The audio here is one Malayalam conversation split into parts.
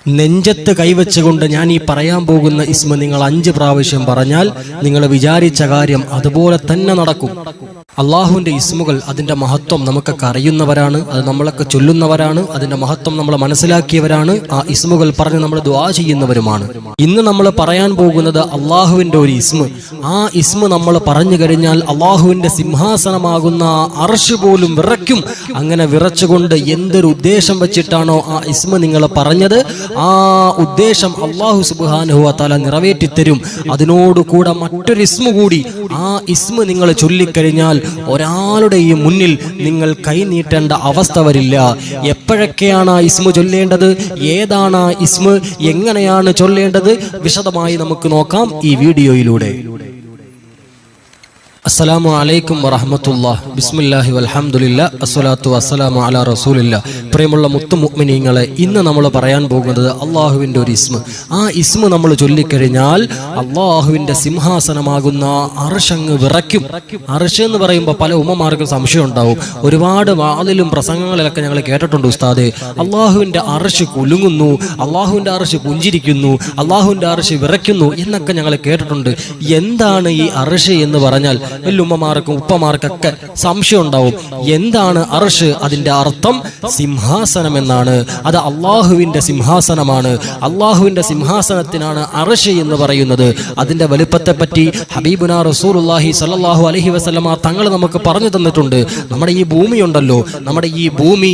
നെഞ്ചത്ത് കൈവച്ചുകൊണ്ട് ഞാൻ ഈ പറയാൻ പോകുന്ന ഇസ്മ നിങ്ങൾ 5 പ്രാവശ്യം പറഞ്ഞാൽ നിങ്ങൾ വിചാരിച്ച കാര്യം അതുപോലെ തന്നെ നടക്കും. അള്ളാഹുവിന്റെ ഇസ്മുകൾ അതിന്റെ മഹത്വം നമുക്കൊക്കെ അറിയുന്നവരാണ്, അത് നമ്മളൊക്കെ ചൊല്ലുന്നവരാണ്, അതിന്റെ മഹത്വം നമ്മൾ മനസ്സിലാക്കിയവരാണ്, ആ ഇസ്മുകൾ പറഞ്ഞ് നമ്മൾ ദുആ ചെയ്യുന്നവരുമാണ്. ഇന്ന് നമ്മൾ പറയാൻ പോകുന്നത് അള്ളാഹുവിന്റെ ഒരു ഇസ്മ. ആ ഇസ്മ നമ്മൾ പറഞ്ഞു കഴിഞ്ഞാൽ അള്ളാഹുവിന്റെ സിംഹാസനമാകുന്ന അർശ് പോലും വിറയ്ക്കും. അങ്ങനെ വിറച്ചുകൊണ്ട് എന്തൊരു ഉദ്ദേശം വെച്ചിട്ടാണോ ആ ഇസ്മ നിങ്ങൾ പറഞ്ഞത്, ആ ഉദ്ദേശം അള്ളാഹു സുബ്ഹാനഹു വ തആല നിറവേറ്റിത്തരും. അതിനോടുകൂടെ മറ്റൊരു ഇസ്മ കൂടി, ആ ഇസ്മ നിങ്ങൾ ചൊല്ലിക്കഴിഞ്ഞാൽ ഒരാളുടെയും മുന്നിൽ നിങ്ങൾ കൈനീട്ടേണ്ട അവസ്ഥ വരില്ല. എപ്പോഴൊക്കെയാണ് ആ ഇസ്മ ചൊല്ലേണ്ടത്, ഏതാണ് ആ ഇസ്മ, എങ്ങനെയാണ് ചൊല്ലേണ്ടത്, വിശദമായി നമുക്ക് നോക്കാം ഈ വീഡിയോയിലൂടെ. അസ്സലാമു അലൈക്കും വറഹ്മത്തുള്ളാഹി. ബിസ്മില്ലാഹി വൽഹംദുലില്ലാ അസ്സലാത്തു വസ്സലാമു അലാ റസൂലില്ലാ. പ്രിയമുള്ള മുത്തു മുഅ്മിനീങ്ങളെ, ഇന്ന് നമ്മൾ പറയാൻ പോകുന്നത് അള്ളാഹുവിൻ്റെ ഒരു ഇസ്മ. ആ ഇസ്മ നമ്മൾ ചൊല്ലിക്കഴിഞ്ഞാൽ അള്ളാഹുവിൻ്റെ സിംഹാസനമാകുന്ന അർശങ്ങ് വിറയ്ക്കും. അർശ് എന്ന് പറയുമ്പോൾ പല ഉമ്മമാർക്കും സംശയം ഉണ്ടാവും. ഒരുപാട് വാതിലും പ്രസംഗങ്ങളിലൊക്കെ ഞങ്ങൾ കേട്ടിട്ടുണ്ട്, ഉസ്താദേ അള്ളാഹുവിൻ്റെ അർശ് കുലുങ്ങുന്നു, അള്ളാഹുവിൻ്റെ അർശ് പുഞ്ചിരിക്കുന്നു, അള്ളാഹുവിൻ്റെ അർശ് വിറയ്ക്കുന്നു എന്നൊക്കെ ഞങ്ങൾ കേട്ടിട്ടുണ്ട്. എന്താണ് ഈ അർശ് എന്ന് പറഞ്ഞാൽ വല്ലുമ്മമാർക്കും ഉപ്പമാർക്കൊക്കെ സംശയം ഉണ്ടാവും. എന്താണ് അർശ്? അതിന്റെ അർത്ഥം സിംഹാസനം എന്നാണ്. അത് അള്ളാഹുവിന്റെ സിംഹാസനമാണ്. അള്ളാഹുവിന്റെ സിംഹാസനത്തിനാണ് അർശ് എന്ന് പറയുന്നത്. അതിന്റെ വലുപ്പത്തെ പറ്റി ഹബീബുനാ റസൂലുള്ളാഹി സ്വല്ലല്ലാഹു അലൈഹി വസല്ലമ തങ്ങൾ നമുക്ക് പറഞ്ഞു തന്നിട്ടുണ്ട്. നമ്മുടെ ഈ ഭൂമി ഉണ്ടല്ലോ, നമ്മുടെ ഈ ഭൂമി,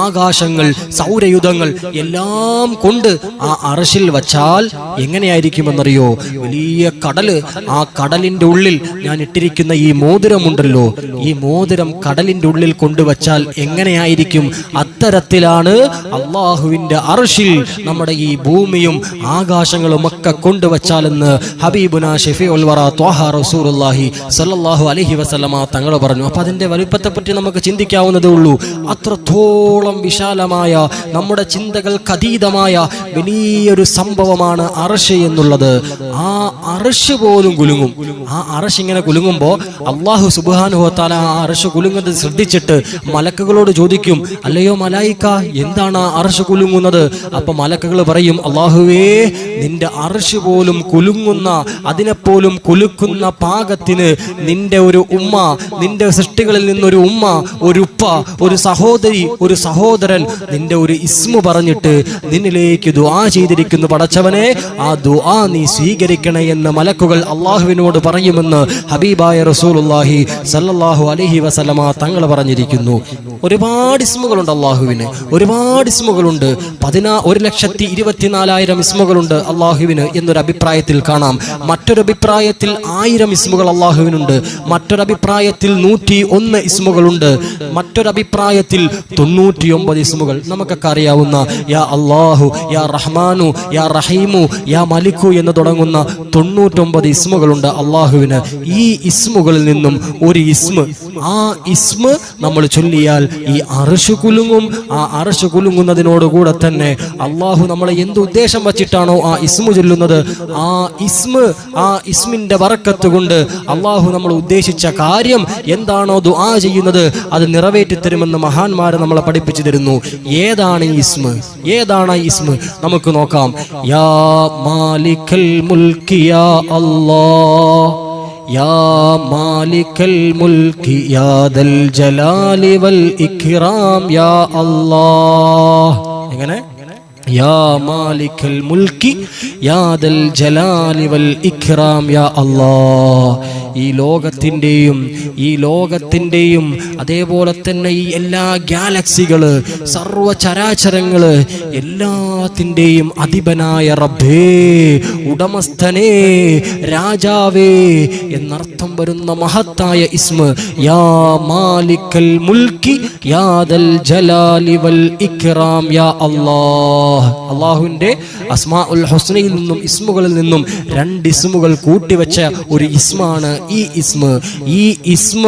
ആകാശങ്ങൾ, സൗരയുധങ്ങൾ എല്ലാം കൊണ്ട് ആ അർശിൽ വച്ചാൽ എങ്ങനെയായിരിക്കുമെന്നറിയോ? വലിയ കടല്, ആ കടലിന്റെ ഉള്ളിൽ ഞാൻ ഇട്ടിരിക്കുന്ന ഈ മോതിരമുണ്ടല്ലോ, ഈ മോതിരം കടലിന്റെ ഉള്ളിൽ കൊണ്ടുവച്ചാൽ എങ്ങനെയായിരിക്കും? അത്തരത്തിലാണ് അള്ളാഹുവിന്റെ അർശിൽ നമ്മുടെ ഈ ഭൂമിയും ആകാശങ്ങളും ഒക്കെ കൊണ്ടുവച്ചാലെന്ന് ഹബീബുനാ ഷഫീഉൽ വറ ത്വാഹ റസൂലുള്ളാഹി സ്വല്ലല്ലാഹു അലൈഹി വസല്ലമ തങ്ങൾ പറഞ്ഞു. അപ്പൊ അതിന്റെ വലുപ്പത്തെ പറ്റി നമുക്ക് ചിന്തിക്കാവുന്നതേ ഉള്ളൂ. അത്രത്തോളം വിശാലമായ, നമ്മുടെ ചിന്തകൾക്ക് അതീതമായ വലിയൊരു സംഭവമാണ് അർശ് എന്നുള്ളത്. ആ അർശ് പോലും കുലുങ്ങും. ആ അർശ് ഇങ്ങനെ കുലുങ്ങുമ്പോൾ അല്ലാഹു സുബ്ഹാനഹു വ തആല ആ അർശ് കുലുങ്ങുന്നത് ശ്രദ്ധിച്ചിട്ട് മലക്കുകളോട് ചോദിക്കും, അല്ലയോ മലായിക്ക, എന്താണ് ആ അർശ് കുലുങ്ങുന്നത്? അപ്പൊ മലക്കുകൾ പറയും, അല്ലാഹുവേ, നിന്റെ അർശ് പോലും കുലുങ്ങുന്ന, അതിനെപ്പോലും കുലുക്കുന്ന പാകത്തിന് നിന്റെ ഒരു ഉമ്മ, നിന്റെ സൃഷ്ടികളിൽ നിന്നൊരു ഉമ്മ, ഒരു ഉപ്പ, ഒരു സഹോദരി, ഒരു സഹോദരൻ നിന്റെ ഒരു ഇസ്മു പറഞ്ഞിട്ട് നിന്നിലേക്ക് ദുആ ചെയ്തിരിക്കുന്നു. പടച്ചവനെ, ആ ദുആ നീ സ്വീകരിക്കണേ എന്ന് മലക്കുകൾ അള്ളാഹുവിനോട് പറയുമെന്ന് ഹബീബായ റസൂലുള്ളാഹി സല്ലല്ലാഹു അലൈഹി വസല്ലമ തങ്ങൾ പറഞ്ഞിരിക്കുന്നു. ഒരുപാട് ഇസ്മുകളുണ്ട് അള്ളാഹുവിന്, ഒരുപാട് ഇസ്മുകളുണ്ട്. 1,24,000 ഇസ്മുകളുണ്ട് അള്ളാഹുവിന് എന്നൊരു അഭിപ്രായത്തിൽ കാണാം. മറ്റൊരു അഭിപ്രായത്തിൽ 1000 ഇസ്മുകൾ അള്ളാഹുവിനുണ്ട്. മറ്റൊരു അഭിപ്രായത്തിൽ 101 ഇസ്മുകളുണ്ട്. മറ്റൊരു അഭിപ്രായത്തിൽ 99 ഇസ്മുകൾ. നമുക്കൊക്കെ അറിയാവുന്ന യാ അല്ലാഹു, യാ റഹ്മാനു, യാ റഹീമു, യാ മലിക്കു എന്ന് തുടങ്ങുന്ന 99 ഇസ്മുകളുണ്ട് അള്ളാഹുവിന്. ഈ ഇസ്മുകളിൽ നിന്നും ഒരു ഇസ്മ, ആ ഇസ്മ നമ്മൾ ചൊല്ലിയാൽ ഈ അർശ് കുലുങ്ങും. ആ അർശ് കുലുങ്ങുന്നതിനോടുകൂടെ തന്നെ അള്ളാഹു നമ്മളെ എന്ത് ഉദ്ദേശം വച്ചിട്ടാണോ ആ ഇസ്മ ചൊല്ലുന്നത്, ആ ഇസ്മിന്റെ ബറക്കത്ത് കൊണ്ട് അള്ളാഹു നമ്മൾ ഉദ്ദേശിച്ച കാര്യം എന്താണോ ദുആ ചെയ്യുന്നത് അത് നിറവേറ്റി തരുമെന്ന് മഹാന്മാരെ നമ്മളെ പഠിപ്പിച്ചു തരുന്നു. ഏതാണ് ഈ ഇസ്മ? ഏതാണ് ഈ ഇസ്മ? നമുക്ക് നോക്കാം. യാ മാലിക്കൽ മുൽക്കി യാ അല്ലാഹ്, യാ മാലിക്കൽ മുൽക്കി യാ ദൽ ജലാലി വൽ ഇക്റാം യാ അല്ലാഹ്. എങ്ങനെ? യാ മാലിക്കൽ മുൽക്കി യാ ദൽ ജലാലി വൽ ഇക്റാം യാ അല്ലാഹ്. ഈ ലോകത്തിൻ്റെയും അതേപോലെ തന്നെ ഈ എല്ലാ ഗാലക്സികള്, സർവചരാചരങ്ങള്, എല്ലാത്തിൻ്റെയും അധിപനായ റബ്ബേ, ഉടമസ്ഥനേ, രാജാവേ എന്നർത്ഥം വരുന്ന മഹത്തായ ഇസ്മ യാ മാലിക്കൽ മുൽക്കി യാ ദൽ ജലാലി വൽ ഇക്റാം യാ അല്ലാഹ്. അള്ളാഹുവിന്റെ അസ്മാഉൽ ഹുസ്നയിൽ നിന്നും ഇസ്മുകളിൽ നിന്നും 2 ഇസ്മുകൾ കൂട്ടിവെച്ച ഒരു ഇസ്മാണ് ഈ ഇസ്മ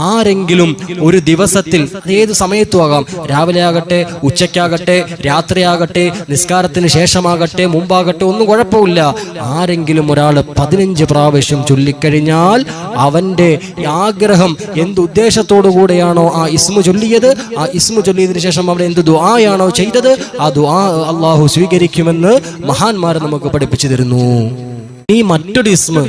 ആരെങ്കിലും ഒരു ദിവസത്തിൽ ഏത് സമയത്തും ആകാം, രാവിലെ ആകട്ടെ, ഉച്ചയ്ക്കാകട്ടെ, രാത്രിയാകട്ടെ, നിസ്കാരത്തിന് ശേഷമാകട്ടെ, മുമ്പാകട്ടെ, ഒന്നും കുഴപ്പമില്ല. ആരെങ്കിലും ഒരാൾ 15 പ്രാവശ്യം ചൊല്ലിക്കഴിഞ്ഞാൽ അവന്റെ ആഗ്രഹം എന്ത് ഉദ്ദേശത്തോടു കൂടെയാണോ ആ ഇസ്മ ചൊല്ലിയത്, ആ ഇസ്മ ചൊല്ലിയതിനു ശേഷം അവിടെ എന്ത് ദുആയാണോ ചെയ്തത്, ആ ദുആ അള്ളാഹു സ്വീകരിക്കുമെന്ന് മഹാന്മാർ നമുക്ക് പഠിപ്പിച്ചു തരുന്നു. ഈ മറ്റൊരു ഇസ്മ,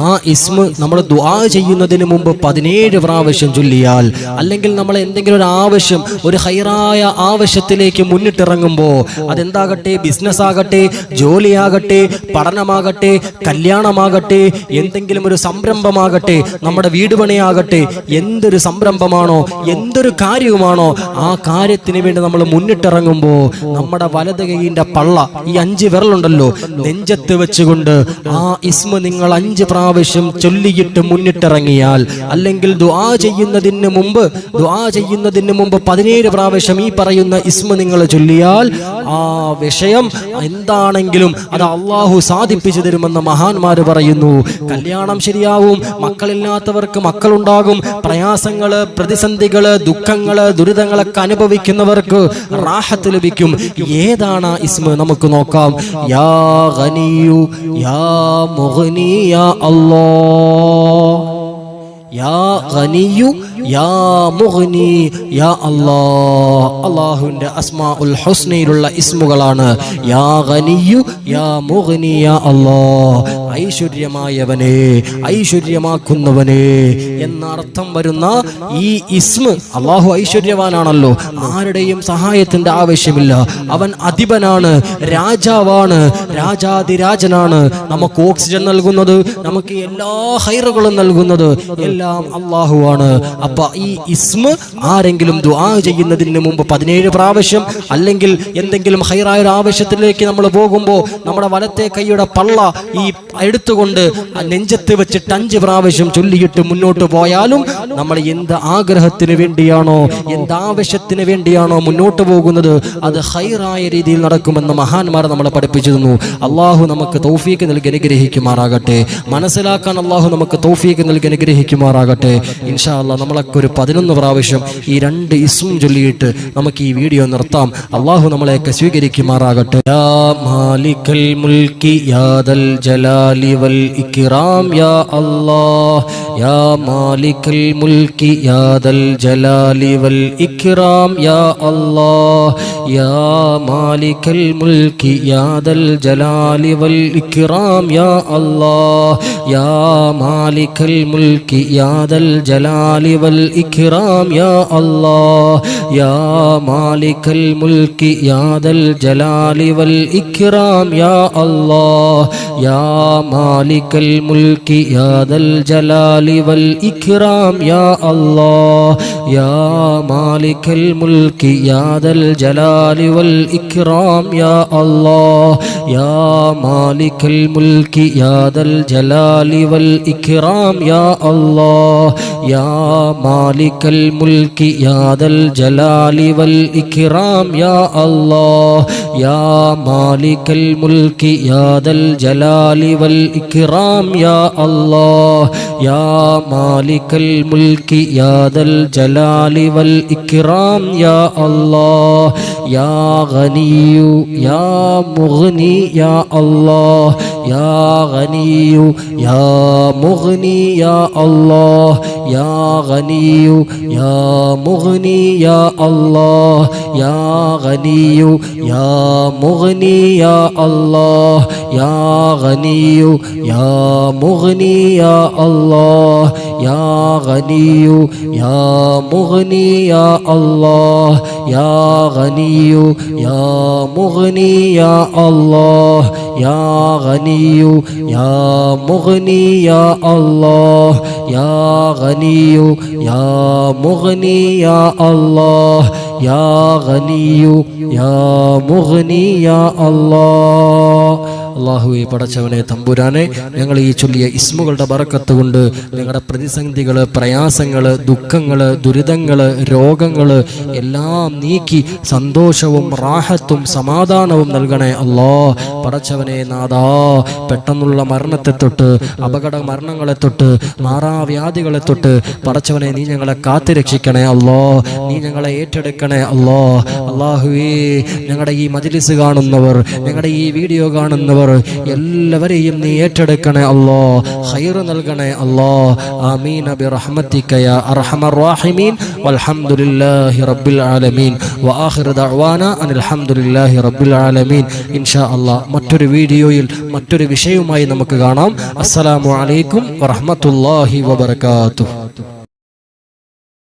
ആ ഇസ്മ നമ്മൾ ദുആ ചെയ്യുന്നതിന് മുമ്പ് 17 പ്രാവശ്യം ചൊല്ലിയാൽ, അല്ലെങ്കിൽ നമ്മൾ എന്തെങ്കിലും ഒരു ആവശ്യം, ഒരു ഹൈറായ ആവശ്യത്തിലേക്ക് മുന്നിട്ടിറങ്ങുമ്പോൾ, അതെന്താകട്ടെ, ബിസിനസ് ആകട്ടെ, ജോലിയാകട്ടെ, പഠനമാകട്ടെ, കല്യാണമാകട്ടെ, എന്തെങ്കിലും ഒരു സംരംഭമാകട്ടെ, നമ്മുടെ വീട് പണിയാകട്ടെ, എന്തൊരു സംരംഭമാണോ, എന്തൊരു കാര്യവുമാണോ, ആ കാര്യത്തിന് വേണ്ടി നമ്മൾ മുന്നിട്ടിറങ്ങുമ്പോൾ നമ്മുടെ വലത് കൈയിന്റെ പള്ള, ഈ 5 വിരലുണ്ടല്ലോ, നെഞ്ചത്ത് വെച്ചുകൊണ്ട് ആ ഇസ്മ നിങ്ങൾ 5 പ്രാവശ്യം ചൊല്ലിയിട്ട് മുന്നിട്ടിറങ്ങിയാൽ, അല്ലെങ്കിൽ ദുആ ചെയ്യുന്നതിന് മുമ്പ് 17 പ്രാവശ്യം ഈ പറയുന്ന ഇസ്മ നിങ്ങൾ ചൊല്ലിയാൽ, ആ വിഷയം എന്താണെങ്കിലും അത് അള്ളാഹു സാധിപ്പിച്ചു തരുമെന്ന് മഹാന്മാര് പറയുന്നു. കല്യാണം ശരിയാവും, മക്കളില്ലാത്തവർക്ക് മക്കളുണ്ടാകും, പ്രയാസങ്ങള്, പ്രതിസന്ധികള്, ദുഃഖങ്ങള്, ദുരിതങ്ങളൊക്കെ അനുഭവിക്കുന്നവർക്ക് റാഹത്ത് ലഭിക്കും. ഏതാണ് ആ ഇസ്മ? നമുക്ക് നോക്കാം. യാ ഗനിയു യാ മുഗ്നി യാ അല്ലാഹ്, യാ ഗനിയു യാ മുഗ്നി യാ അല്ലാഹ്. അല്ലാഹുവിന്റെ അസ്മാഉൽ ഹുസ്നയിലുള്ള ഇസ്മുകളാണ് യാ ഗനിയു യാ മുഗ്നി യാ അല്ലാഹ്. ഐശ്വര്യമായവനെ, ഐശ്വര്യമാക്കുന്നവനെ എന്നർത്ഥം വരുന്ന ഈ ഇസ്മ, അല്ലാഹു ഐശ്വര്യവാനാണല്ലോ, ആരുടെയും സഹായത്തിന്റെ ആവശ്യമില്ല, അവൻ അധിപനാണ്, രാജാവാണ്, രാജാതിരാജനാണ്, നമുക്ക് ഓക്സിജൻ നൽകുന്നത്, നമുക്ക് എല്ലാ ഹൈറുകളും നൽകുന്നത് എല്ലാം അല്ലാഹുവാണ്. അപ്പൊ ഈ ഇസ്മ ആരെങ്കിലും ദുആ ചെയ്യുന്നതിന് മുമ്പ് 17 പ്രാവശ്യം, അല്ലെങ്കിൽ എന്തെങ്കിലും ഹൈറായ ഒരു ആവശ്യത്തിലേക്ക് നമ്മൾ പോകുമ്പോൾ നമ്മുടെ വലത്തെ കൈയുടെ പള്ള ഈ എടുത്തുകൊണ്ട് നെഞ്ചത്ത് വെച്ചിട്ട് 5 പ്രാവശ്യം ചൊല്ലിയിട്ട് മുന്നോട്ട് പോയാലും, നമ്മൾ എന്ത് ആഗ്രഹത്തിന് വേണ്ടിയാണോ, എന്താവശ്യത്തിന് വേണ്ടിയാണോ മുന്നോട്ട് പോകുന്നത്, അത് ഹൈറായ രീതിയിൽ നടക്കുമെന്ന് മഹാന്മാർ നമ്മളെ പഠിപ്പിച്ചു തന്നു. അള്ളാഹു നമുക്ക് തൗഫീഖ് നൽകി അനുഗ്രഹിക്കുമാറാകട്ടെ. മനസ്സിലാക്കാൻ അള്ളാഹു നമുക്ക് തൗഫീഖ് നൽകി അനുഗ്രഹിക്കുമാറാകട്ടെ. ഇൻഷാ അല്ലാഹ് നമ്മളൊക്കെ ഒരു 11 പ്രാവശ്യം ഈ 2 ഇസ്മും ചൊല്ലിയിട്ട് നമുക്ക് ഈ വീഡിയോ നിർത്താം. അള്ളാഹു നമ്മളെയൊക്കെ സ്വീകരിക്കുമാറാകട്ടെ. യാ മാലിക്കൽ മുൽക്കി യാ ദൽ ജലാലി വൽ ഇക്റാം യാ അല്ലാഹ്, യാ മാലിക്കൽ മുൽക്കി യാ ദൽ ജലാലി വൽ ഇക്റാം യാ അല്ലാഹ്, യാ മാലിക്കൽ മുൽക്കി യാ ദൽ ജലാലി വൽ ഇക്റാം യാ അല്ലാഹ്, യാ മാലിക്കൽ മുൽക്കി യാ ദൽ ജലാലി വൽ ഇക്റാം യാ അല്ലാഹ്, യാ മാലിക്കൽ മുൽക്കി യാ ദൽ ജലാലി വൽ ഇക്റാം യാ അല്ലാഹ്, യാ മാലിക്കൽ മുൽക്കി യാ ദൽ ജലാലി വൽ ഇക്റാം യാ അല്ലാഹ്, യാ മാലിക്കൽ മുൽക്കി യാ ദൽ ജലാലി വൽ ഇക്റാം യാ അല്ലാഹ്, യാ മാലിക്കൽ മുൽക്കി യാ ദൽ ജലാലി വൽ ഇക്റാം യാ അല്ലാഹ്, യാ മാലിക്കൽ മുൽക്കി യാ ദൽ ജലാലി വൽ ഇക്റാം യാ അല്ലാഹ്, യാ മാലിക്കൽ മുൽക്കി യാ ദൽ ജലാലി വൽ ഇക്റാം യാ അല്ലാഹ്, യാ മാലിക്കൽ മുൽക്കി യാ ദൽ ജലാലി വൽ ഇക്റാം യാ അല്ലാഹ്, യാ ഗനിയു യാ മുഗ്നി യാ അല്ലാഹ്, യാ ഗനിയു യാ മുഗ്നി യാ അല്ലാഹ്, യാ ഗനിയു യാ മുഗ്നി യാ അല്ലാഹ്, യാ ഗനിയു യാ മുഗ്നി യാ അല്ലാഹ്, യാ ഗനിയു യാ മുഗ്നി യാ അല്ലാഹ്, യാ ഗനിയു യാ മുഗ്നി യാ അല്ലാഹ്, യാ ഗനിയു യാ മുഗ്നി യാ അല്ലാഹ്, യാ ഗനിയു യാ മുഗ്നി യാ അല്ലാഹ്, യാ ഗനിയു യാ മുഗ്നി യാ അല്ലാഹ്, യാ ഗനിയു യാ മുഗ്നി യാ അല്ലാഹ്. അല്ലാഹുവേ പടച്ചവനെ തമ്പുരാനെ, ഞങ്ങൾ ഈ ചൊല്ലിയ ഇസ്മുകളുടെ ബറക്കത്ത് കൊണ്ട് ഞങ്ങളുടെ പ്രതിസന്ധികൾ, പ്രയാസങ്ങൾ, ദുഃഖങ്ങൾ, ദുരിതങ്ങൾ, രോഗങ്ങൾ എല്ലാം നീക്കി സന്തോഷവും റാഹത്തും സമാധാനവും നൽകണേ അല്ലാ. പടച്ചവനെ നാദാ, പെട്ടെന്നുള്ള മരണത്തെ തൊട്ട്, അപകട മരണങ്ങളെ തൊട്ട്, മാറാവ്യാധികളെ തൊട്ട് പടച്ചവനെ നീ ഞങ്ങളെ കാത്തുരക്ഷിക്കണേ അല്ലാ. നീ ഞങ്ങളെ ഏറ്റെടുക്കണേ അല്ലാ. അല്ലാഹുവേ, ഞങ്ങളുടെ ഈ മജ്ലിസ് കാണുന്നവർ, ഞങ്ങളുടെ ഈ വീഡിയോ കാണുന്നവർ എല്ലാവരെയും നീ ഏറ്റെടുക്കണേ അല്ലാ. ഖൈർ നൽകണേ അല്ലാ. ആമീൻ ബിറഹ്മതിക യാ അർഹമർ റഹീമീൻ. വൽഹംദുലില്ലാഹി റബ്ബിൽ ആലമീൻ. വആഖിറു ദഅ്വാനാ അനിൽ ഹംദുലില്ലാഹി റബ്ബിൽ ആലമീൻ. ഇൻഷാ അല്ലാഹ് മറ്റൊരു വീഡിയോയിൽ മറ്റൊരു വിഷയവുമായി നമുക്ക് കാണാം. അസ്സലാമു അലൈക്കും വറഹ്മത്തുള്ളാഹി വബറകാതുഹു.